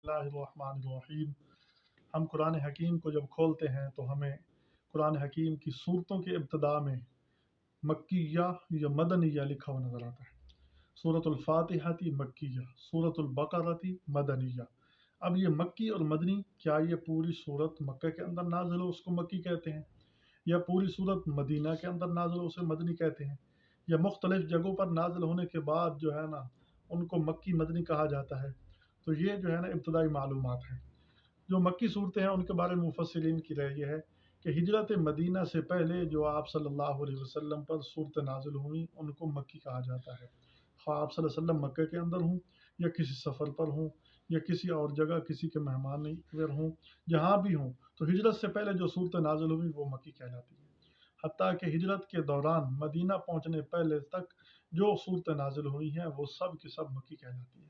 اللہ الرحمن الرحیم۔ ہم قرآن حکیم کو جب کھولتے ہیں تو ہمیں قرآن حکیم کی صورتوں کے ابتدا میں مکیہ یا مدنیہ لکھا ہوا نظر آتا ہے۔ سورۃ الفاتحہ تھی مکیہ، سورۃ البقرہ تھی مدنیہ۔ اب یہ مکی اور مدنی، کیا یہ پوری صورت مکہ کے اندر نازل ہو اس کو مکی کہتے ہیں، یا پوری صورت مدینہ کے اندر نازل ہو اسے مدنی کہتے ہیں، یا مختلف جگہوں پر نازل ہونے کے بعد جو ہے نا ان کو مکی مدنی کہا جاتا ہے؟ تو یہ جو ہے نا ابتدائی معلومات ہیں۔ جو مکی صورتیں ہیں ان کے بارے میں مفسرین کی رائے یہ ہے کہ ہجرت مدینہ سے پہلے جو آپ صلی اللہ علیہ وسلم پر صورتیں نازل ہوئیں ان کو مکی کہا جاتا ہے، خواہ آپ صلی اللہ علیہ وسلم مکہ کے اندر ہوں یا کسی سفر پر ہوں یا کسی اور جگہ کسی کے مہمان نگر ہوں، جہاں بھی ہوں، تو ہجرت سے پہلے جو صورتیں نازل ہوئیں وہ مکی کہلاتی ہیں۔ حتیٰ کہ ہجرت کے دوران مدینہ پہنچنے پہلے تک جو صورتیں نازل ہوئی ہیں وہ سب کی سب مکی کہلاتی ہیں۔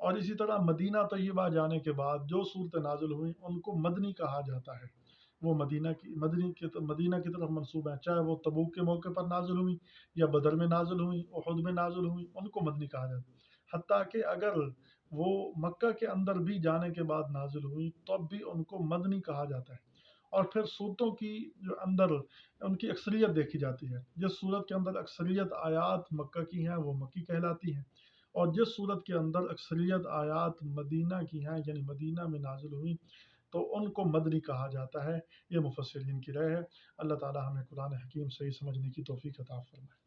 اور اسی طرح مدینہ طیبہ جانے کے بعد جو صورتیں نازل ہوئیں ان کو مدنی کہا جاتا ہے، وہ مدینہ کی طرف منسوب ہیں، چاہے وہ تبوک کے موقع پر نازل ہوئیں یا بدر میں نازل ہوئیں، احد میں نازل ہوئیں، ان کو مدنی کہا جاتا ہے۔ حتیٰ کہ اگر وہ مکہ کے اندر بھی جانے کے بعد نازل ہوئیں تب بھی ان کو مدنی کہا جاتا ہے۔ اور پھر صورتوں کی جو اندر ان کی اکثریت دیکھی جاتی ہے، جس صورت کے اندر اکثریت آیات مکہ کی ہیں وہ مکی کہلاتی ہیں، اور جس صورت کے اندر اکثریت آیات مدینہ کی ہیں یعنی مدینہ میں نازل ہوئیں تو ان کو مدنی کہا جاتا ہے۔ یہ مفسرین کی رائے ہے۔ اللہ تعالی ہمیں قرآن حکیم صحیح سمجھنے کی توفیق عطا فرمائے۔